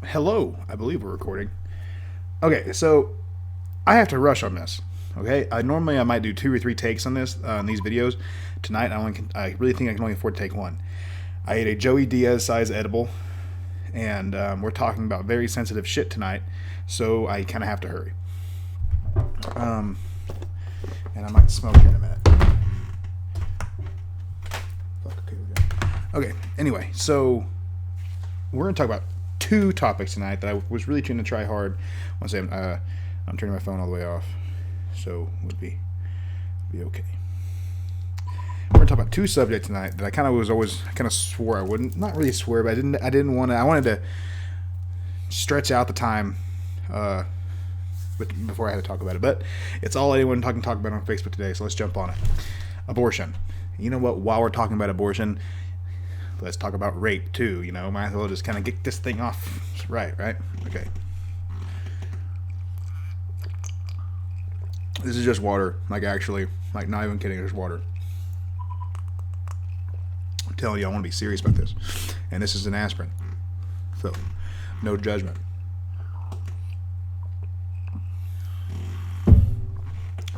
Hello, I believe we're recording. Okay, so I have to rush on this. Okay, I might do two or three takes on this on these videos. Tonight, I really think I can only afford to take one. I ate a Joey Diaz size edible, and we're talking about very sensitive shit tonight, so I kind of have to hurry. Um, and I might smoke here in a minute. Okay. Anyway, so we're gonna talk about two topics tonight that I was really trying to try hard. Once I'm turning my phone all the way off, so would be okay. We're gonna talk about two subjects tonight that I kind of swore I wouldn't. Not really swear, but I didn't want to. I wanted to stretch out the time. Before I had to talk about it, but it's all anyone talk about on Facebook today. So let's jump on it. Abortion. You know what? While we're talking about abortion, let's talk about rape too. Might as well just kind of get this thing off right. Okay. This is just water. Not even kidding. Just water. I'm telling you, I want to be serious about this. And this is an aspirin. So, no judgment.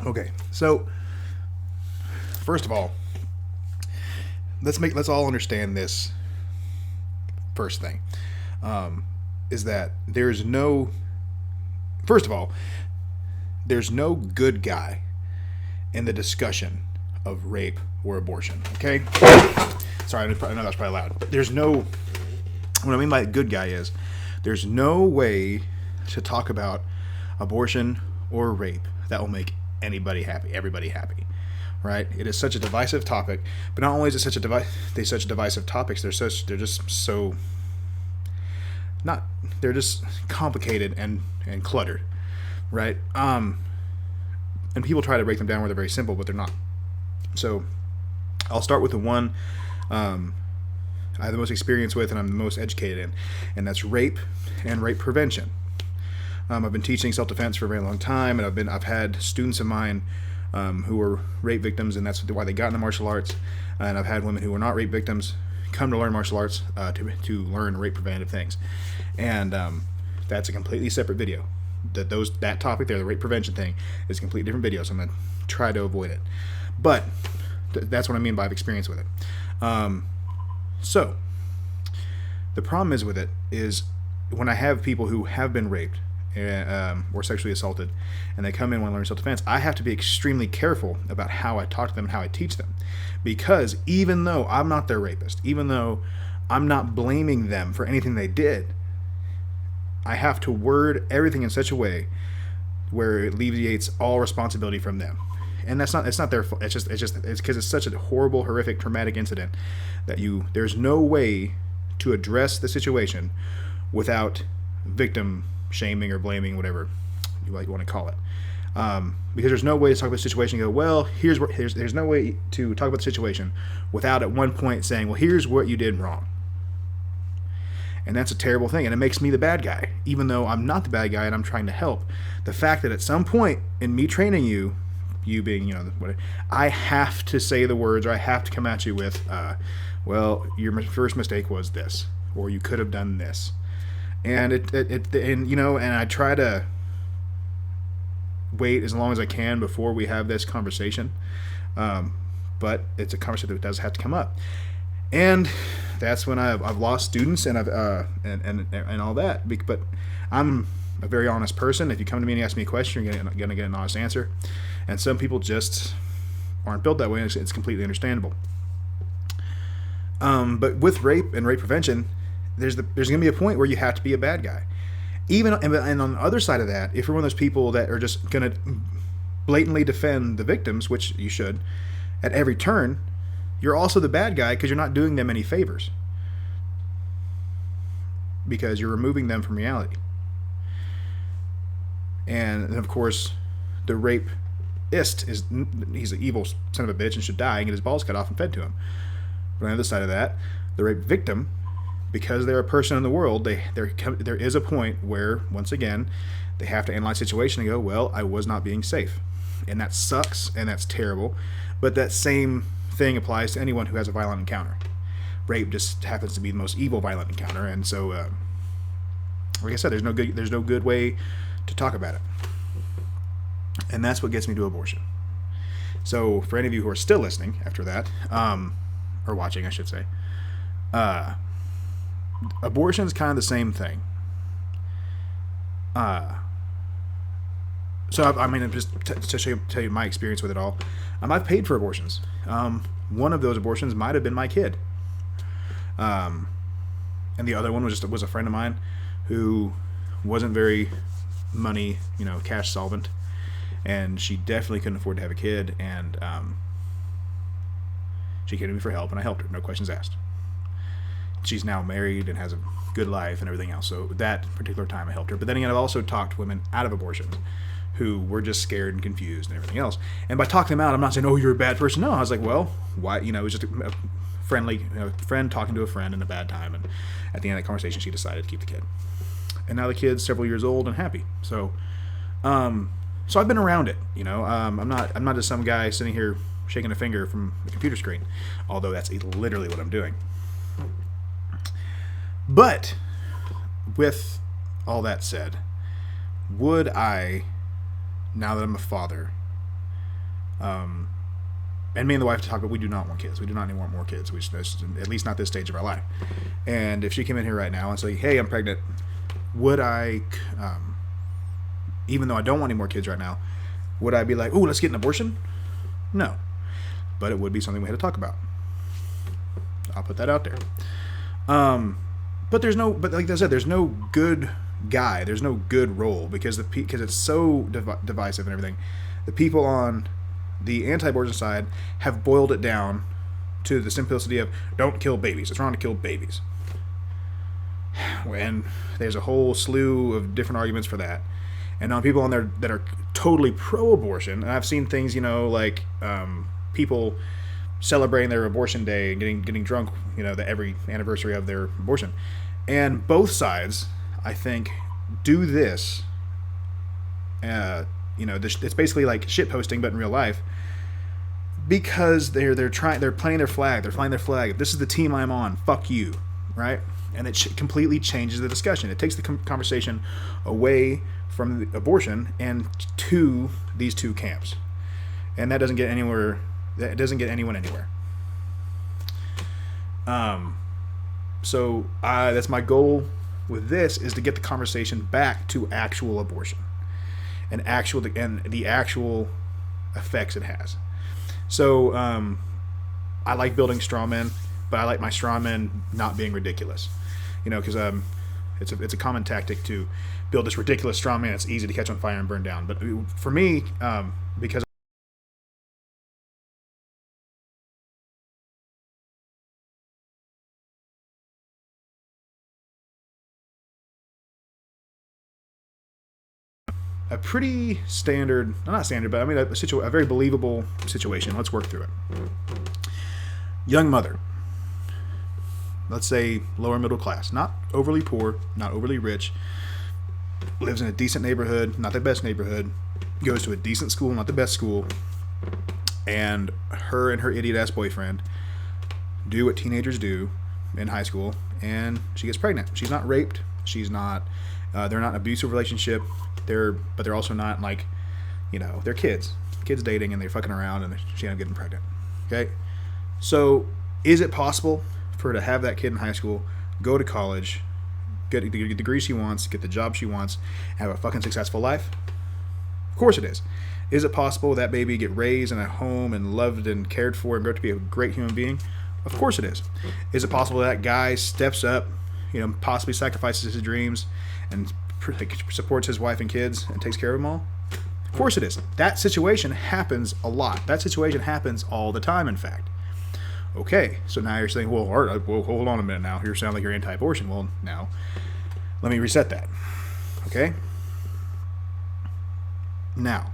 Okay. So, first of all, let's all understand this first thing. Is that there's no good guy in the discussion of rape or abortion. Okay? Sorry, I know that's probably loud. But what I mean by good guy is there's no way to talk about abortion or rape that will make everybody happy. Right? It is such a divisive topic, but not only is it such divisive topics, they're just complicated and cluttered, right? And people try to break them down where they're very simple, but they're not. So I'll start with the one I have the most experience with and I'm the most educated in, and that's rape and rape prevention. I've been teaching self-defense for a very long time, and I've had students of mine who were rape victims, and that's why they got into martial arts. And I've had women who were not rape victims come to learn martial arts to learn rape preventative things. And that's a completely separate video. That topic there, the rape prevention thing, is a completely different video, so I'm going to try to avoid it. But that's what I mean by I've experience with it. So the problem is with it is when I have people who have been raped or sexually assaulted, and they come in when I learn self-defense, I have to be extremely careful about how I talk to them and how I teach them, because even though I'm not their rapist, even though I'm not blaming them for anything they did, I have to word everything in such a way where it alleviates all responsibility from them. And it's not their fault. It's because it's such a horrible, horrific, traumatic incident that there's no way to address the situation without victim shaming or blaming, whatever you want to call it, because there's no way to talk about the situation and go, well, there's no way to talk about the situation without at one point saying, well, here's what you did wrong. And that's a terrible thing, and it makes me the bad guy, even though I'm not the bad guy and I'm trying to help. The fact that at some point in me training you being, whatever, I have to say the words, or I have to come at you with, well, your first mistake was this, or you could have done this. And and I try to wait as long as I can before we have this conversation, but it's a conversation that does have to come up, and that's when I've lost students and and all that. But I'm a very honest person. If you come to me and ask me a question, you're gonna get an honest answer, and some people just aren't built that way, and it's completely understandable. But with rape and rape prevention, there's going to be a point where you have to be a bad guy. And on the other side of that, if you're one of those people that are just going to blatantly defend the victims, which you should, at every turn, you're also the bad guy because you're not doing them any favors. Because you're removing them from reality. And of course, the rapist he's an evil son of a bitch and should die and get his balls cut off and fed to him. But on the other side of that, the rape victim, because they're a person in the world, there is a point where, once again, they have to analyze the situation and go, well, I was not being safe. And that sucks, and that's terrible. But that same thing applies to anyone who has a violent encounter. Rape just happens to be the most evil violent encounter, and so like I said, there's no good way to talk about it, and that's what gets me to abortion. So for any of you who are still listening after that, or watching, I should say, abortion is kind of the same thing. So I mean, just to tell you my experience with it all, I've paid for abortions. One of those abortions might have been my kid, and the other one was a friend of mine who wasn't very money, cash solvent, and she definitely couldn't afford to have a kid, and she came to me for help, and I helped her, no questions asked. She's now married and has a good life and everything else. So that particular time I helped her. But then again, I've also talked women out of abortions who were just scared and confused and everything else. And by talking them out, I'm not saying, oh, you're a bad person. No, I was like, well, why? It was just a friendly friend talking to a friend in a bad time. And at the end of that conversation, she decided to keep the kid. And now the kid's several years old and happy. So I've been around it. I'm not just some guy sitting here shaking a finger from the computer screen, although that's literally what I'm doing. But with all that said, would I, now that I'm a father, and me and the wife talk about, we do not want kids. We do not want more kids. At least not this stage of our life. And if she came in here right now and say, hey, I'm pregnant, would I, even though I don't want any more kids right now, would I be like, oh, let's get an abortion? No. But it would be something we had to talk about. I'll put that out there. But like I said, there's no good guy. There's no good role because it's so divisive and everything. The people on the anti-abortion side have boiled it down to the simplicity of don't kill babies. It's wrong to kill babies. And there's a whole slew of different arguments for that. And on people on there that are totally pro-abortion, and I've seen things, like people celebrating their abortion day and getting drunk, every anniversary of their abortion. And both sides, I think, do this. It's basically like shit posting, but in real life, because they're planting their flag. They're flying their flag. If this is the team I'm on, fuck you, right? And it completely changes the discussion. It takes the conversation away from the abortion and to these two camps, and that doesn't get anywhere. That doesn't get anyone anywhere. So that's my goal with this, is to get the conversation back to actual abortion and the actual effects it has. So I like building straw men, but I like my straw men not being ridiculous. Because it's a common tactic to build this ridiculous straw man. It's easy to catch on fire and burn down. But for me, because a pretty standard, not standard, but I mean a very believable situation. Let's work through it. Young mother, let's say lower middle class, not overly poor, not overly rich, lives in a decent neighborhood, not the best neighborhood, goes to a decent school, not the best school, and her idiot ass boyfriend do what teenagers do in high school, and she gets pregnant. She's not raped. She's not. They're not in an abusive relationship. But they're also not like, they're kids dating, and they're fucking around, and she ends up getting pregnant. Okay, so is it possible for her to have that kid in high school, go to college, get the degree she wants, get the job she wants, have a fucking successful life? Of course it is. Is it possible that baby get raised in a home and loved and cared for and grow to be a great human being? Of course it is. Is it possible that guy steps up, possibly sacrifices his dreams and supports his wife and kids and takes care of them all? Of course it is. That situation happens a lot. That situation happens all the time, in fact. Okay, so now you're saying, well, hold on a minute now. You sound like you're anti-abortion. Well, now, let me reset that. Okay? Now,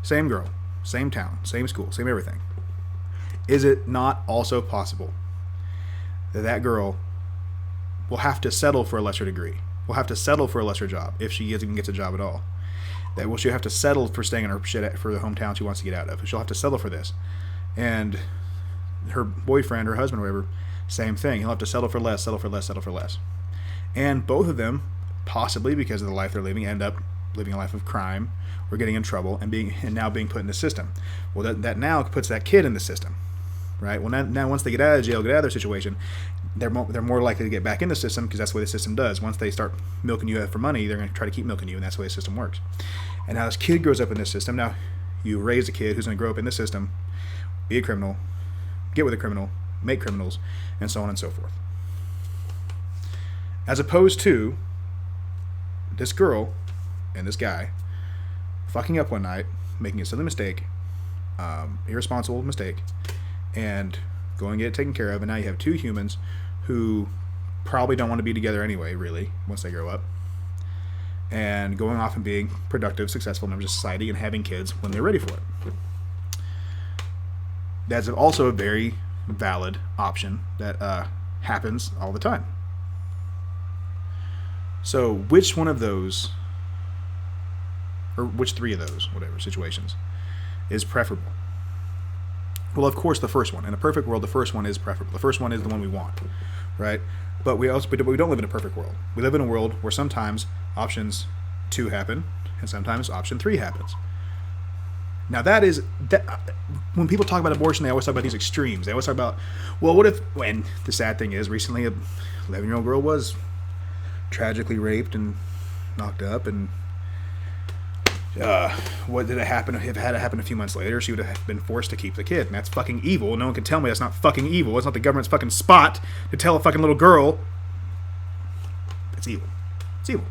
same girl, same town, same school, same everything. Is it not also possible that girl will have to settle for a lesser degree? Will have to settle for a lesser job if she even gets a job at all? That she'll have to settle for staying in her shit for the hometown she wants to get out of. She'll have to settle for this. And her boyfriend, her husband, whatever, same thing. He'll have to settle for less. And both of them possibly because of the life they're living, end up living a life of crime or getting in trouble and now being put in the system. Well, that now puts that kid in the system, right? Well, now once they get out of jail, get out of their situation, they're more likely to get back in the system because that's the way the system does. Once they start milking you for money, they're going to try to keep milking you, and that's the way the system works. And now this kid grows up in this system. Now you raise a kid who's going to grow up in this system, be a criminal, get with a criminal, make criminals, and so on and so forth. As opposed to this girl and this guy fucking up one night, making a silly mistake, irresponsible mistake, and going to get it taken care of, and now you have two humans who probably don't want to be together anyway, really, once they grow up, and going off and being productive, successful members of society and having kids when they're ready for it. That's also a very valid option that happens all the time. So which one of those, or which three of those, whatever, situations, is preferable? Well, of course, the first one. In a perfect world, the first one is preferable. The first one is the one we want, right? But we don't live in a perfect world. We live in a world where sometimes options 2 happen, and sometimes option 3 happens. Now when people talk about abortion, they always talk about these extremes. They always talk about, well, what if, when the sad thing is, recently a 11-year-old girl was tragically raped and knocked up, and what did it happen? If it had happened a few months later, she would have been forced to keep the kid, and that's fucking evil. No one can tell me that's not fucking evil. It's not the government's fucking spot to tell a fucking little girl. It's evil. It's evil.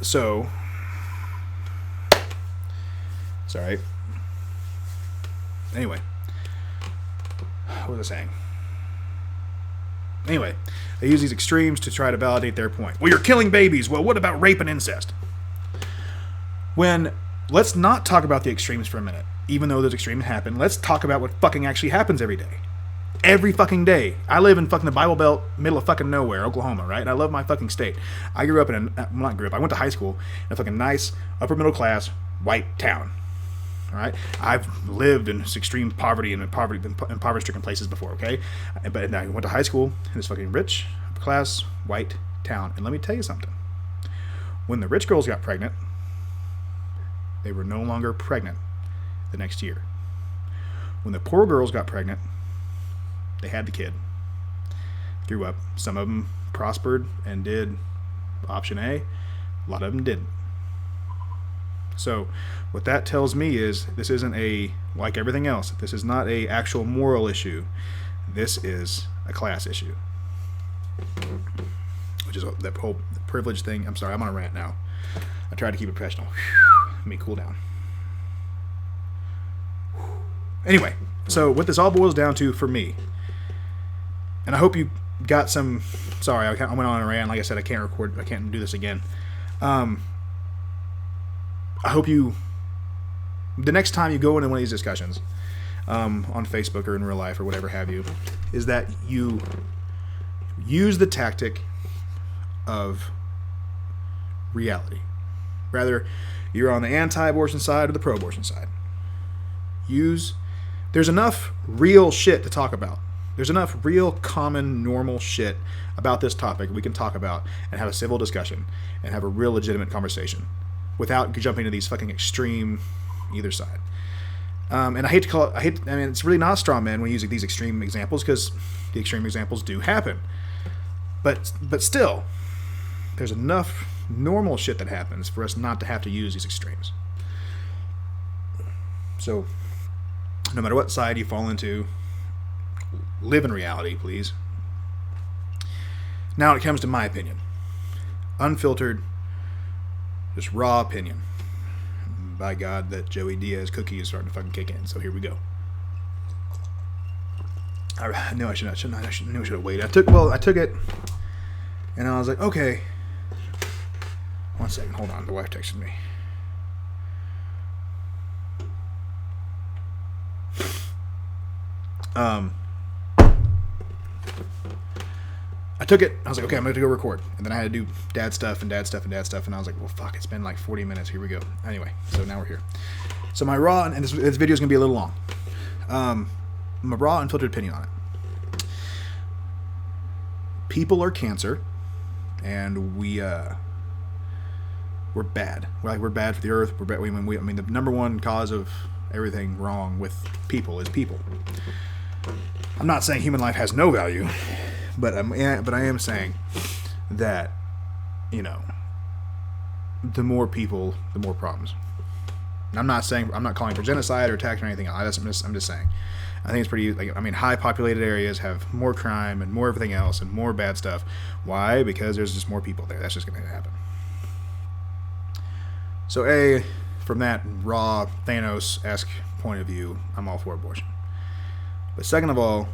So, sorry. Anyway, what was I saying? Anyway, they use these extremes to try to validate their point. Well, you're killing babies. Well, what about rape and incest? Let's not talk about the extremes for a minute. Even though those extremes happen, let's talk about what fucking actually happens every day. Every fucking day. I live in fucking the Bible Belt, middle of fucking nowhere, Oklahoma, right? And I love my fucking state. I went to high school in a fucking nice, upper middle class, white town. All right, I've lived in extreme poverty and impoverished-stricken places before. Okay, but I went to high school in this fucking rich, upper-class, white town. And let me tell you something: when the rich girls got pregnant, they were no longer pregnant the next year. When the poor girls got pregnant, they had the kid, grew up. Some of them prospered and did option A. A lot of them didn't. So what that tells me is this isn't like everything else, this is not a actual moral issue. This is a class issue. Which is that whole privilege thing. I'm sorry, I'm on a rant now. I tried to keep it professional. Let me cool down. Anyway, so what this all boils down to for me, and I hope you got some, sorry, I went on a rant. Like I said, I can't do this again. I hope the next time you go into one of these discussions on Facebook or in real life or whatever have you, is that you use the tactic of reality. Rather, you're on the anti-abortion side or the pro-abortion side. There's enough real shit to talk about. There's enough real, common, normal shit about this topic we can talk about and have a civil discussion and have a real legitimate conversation without jumping to these fucking extreme either side. And I hate to call it, it's really not a straw man when using these extreme examples, because the extreme examples do happen. But still, there's enough normal shit that happens for us not to have to use these extremes. So, no matter what side you fall into, live in reality, please. Now it comes to my opinion. Unfiltered, just raw opinion. By God, that Joey Diaz cookie is starting to fucking kick in. So here we go. I knew I should have waited. I took it, and I was like, okay. 1 second, hold on. The wife texted me. I took it. I was like, okay, I'm going to go record. And then I had to do dad stuff. And I was like, well, fuck, it's been like 40 minutes. Here we go. Anyway, so now we're here. So my raw, and this video is going to be a little long. My raw, unfiltered opinion on it. people are cancer, and we're bad. We're bad for the earth. We're bad. I mean, the number one cause of everything wrong with people is people. I'm not saying human life has no value, but I am saying that, you know, the more people, the more problems. And I'm not calling for genocide or attack or anything else. I'm just saying. I think it's pretty. High populated areas have more crime and more everything else and more bad stuff. Why? Because there's just more people there. That's just going to happen. So from that raw Thanos-esque point of view, I'm all for abortion. But second of all,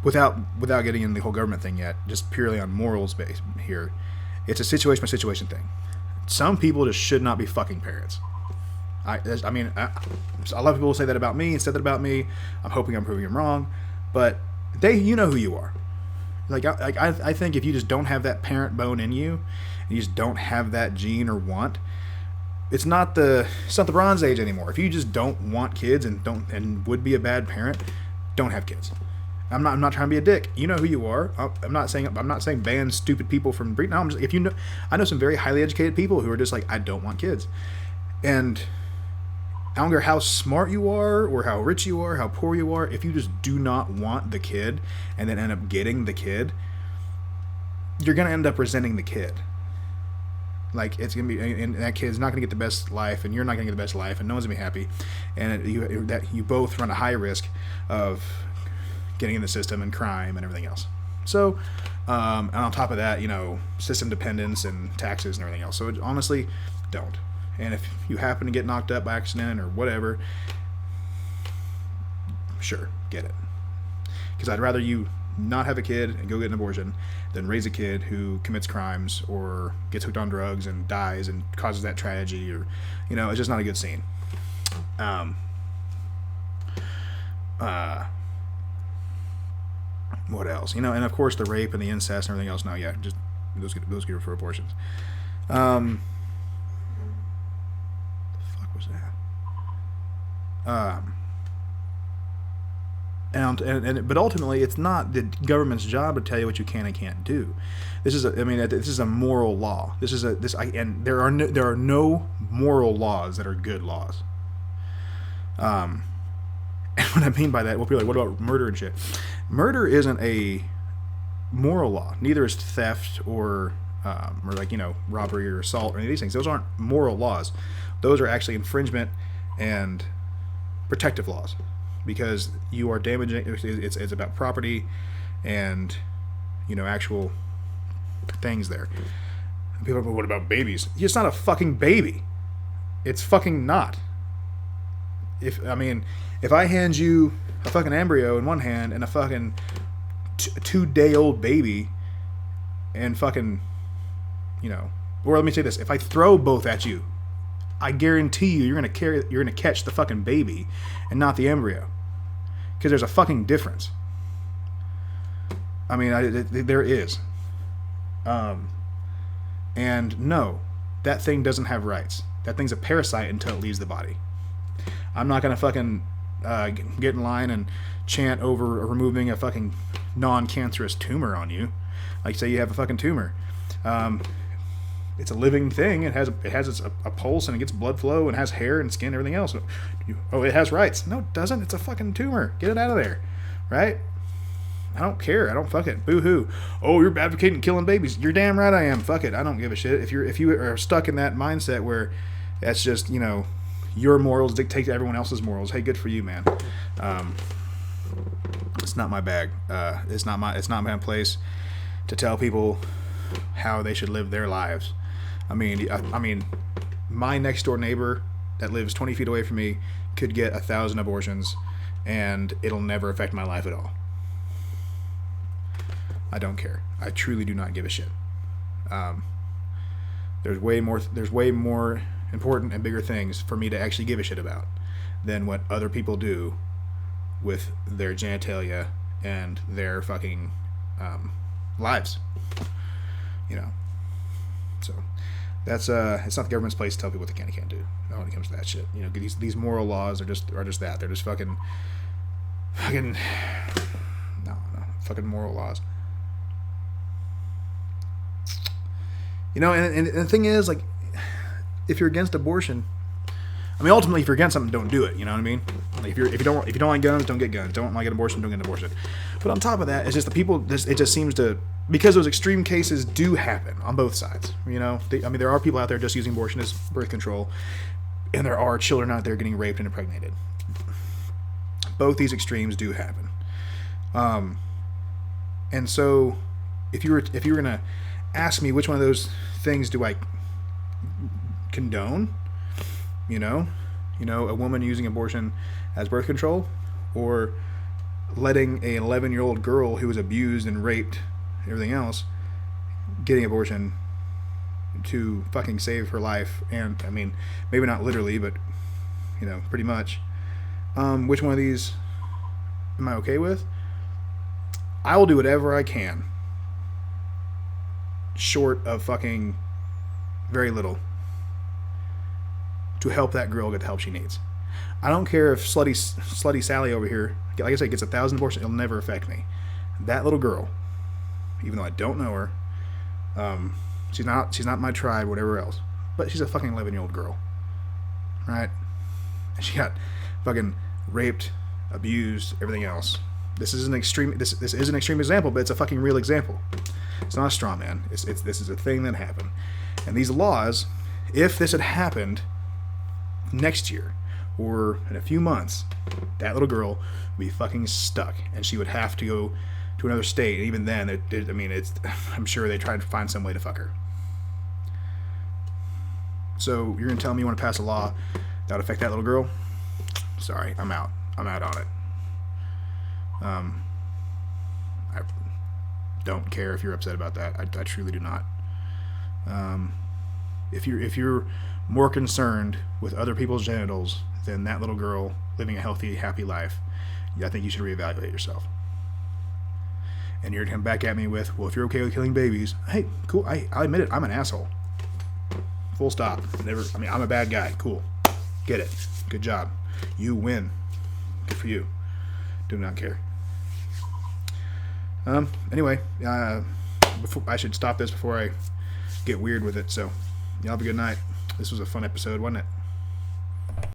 without getting into the whole government thing yet, just purely on morals based here, it's a situation by situation thing. Some people just should not be fucking parents. A lot of people say that about me and said that about me. I'm hoping I'm proving them wrong, but you know who you are. I think if you just don't have that parent bone in you, and you just don't have that gene or want, it's not the Bronze Age anymore. If you just don't want kids and would be a bad parent, don't have kids. I'm not trying to be a dick. You know who you are. I'm not saying ban stupid people from breeding. No, I know some very highly educated people who are just like, I don't want kids, and I don't care how smart you are or how rich you are, how poor you are. If you just do not want the kid and then end up getting the kid, you're gonna end up resenting the kid. Like, it's gonna be, and that kid's not gonna get the best life, and you're not gonna get the best life, and no one's gonna be happy, and you both run a high risk of getting in the system and crime and everything else. So, and on top of that, you know, system dependence and taxes and everything else. So honestly, don't. And if you happen to get knocked up by accident or whatever, sure, get it. Because I'd rather you not have a kid and go get an abortion than raise a kid who commits crimes or gets hooked on drugs and dies and causes that tragedy, or, you know, it's just not a good scene. What else? You know, and of course the rape and the incest and everything else. No, yeah, just those get for abortions. The fuck was that? But ultimately, it's not the government's job to tell you what you can and can't do. This is a moral law. And there are no moral laws that are good laws. And what I mean by that, well, people are like, what about murder and shit? Murder isn't a moral law. Neither is theft or like, you know, robbery or assault or any of these things. Those aren't moral laws. Those are actually infringement and protective laws, because you are damaging. It's about property and, you know, actual things there. And people are like, what about babies? It's not a fucking baby. It's fucking not. If I hand you a fucking embryo in one hand and a fucking 2-day-old baby and fucking, you know, or let me say this, if I throw both at you, I guarantee you're gonna catch the fucking baby and not the embryo, because there's a fucking difference. I mean, there is. And no, that thing doesn't have rights. That thing's a parasite until it leaves the body. I'm not gonna fucking get in line and chant over removing a fucking non-cancerous tumor on you. Like, say you have a fucking tumor. It's a living thing. It has a pulse and it gets blood flow and has hair and skin and everything else. Oh, it has rights. No, it doesn't. It's a fucking tumor. Get it out of there, right? I don't care. I don't fuck it. Boo-hoo. Oh, you're advocating killing babies. You're damn right I am. Fuck it. I don't give a shit. If you are stuck in that mindset where that's just, you know, your morals dictate everyone else's morals, hey, good for you, man. It's not my bag. It's not my place to tell people how they should live their lives. I mean, my next door neighbor that lives 20 feet away from me could get 1,000 abortions, and it'll never affect my life at all. I don't care. I truly do not give a shit. There's way more important and bigger things for me to actually give a shit about than what other people do with their genitalia and their fucking lives. You know. So that's it's not the government's place to tell people what they can and can't do when it comes to that shit. You know, these moral laws are just that. They're just fucking no, fucking moral laws. You know, and the thing is, like, if you're against abortion, I mean, ultimately, if you're against something, don't do it. You know what I mean? Like, if you don't like guns, don't get guns. Don't like an abortion, don't get an abortion. But on top of that, it's just the people. It just seems to, because those extreme cases do happen on both sides. You know, I mean, there are people out there just using abortion as birth control, and there are children out there getting raped and impregnated. Both these extremes do happen. And so, if you were gonna ask me which one of those things do I condone, you know, a woman using abortion as birth control, or letting an 11-year-old girl who was abused and raped, everything else, getting abortion to fucking save her life, and I mean, maybe not literally, but you know, pretty much. Which one of these am I okay with? I will do whatever I can, short of fucking very little, to help that girl get the help she needs. I don't care if slutty Sally over here, like I said, gets 1,000 abortions. It'll never affect me. That little girl, even though I don't know her, she's not my tribe, whatever else, but she's a fucking 11-year-old girl, right? And she got fucking raped, abused, everything else. This is an extreme. This is an extreme example, but it's a fucking real example. It's not a straw man. This is a thing that happened, and these laws, if this had happened next year or in a few months, that little girl would be fucking stuck, and she would have to go to another state. And even then, I'm sure they tried to find some way to fuck her. So you're gonna tell me you want to pass a law that would affect that little girl? Sorry, I'm out. I'm out on it. I don't care if you're upset about that. I truly do not. If you're more concerned with other people's genitals than that little girl living a healthy, happy life, I think you should reevaluate yourself. And you're gonna come back at me with, well, if you're okay with killing babies, hey, cool. I admit it. I'm an asshole. Full stop. I'm a bad guy. Cool. Get it. Good job. You win. Good for you. Do not care. Anyway, I should stop this before I get weird with it. So, y'all have a good night. This was a fun episode, wasn't it?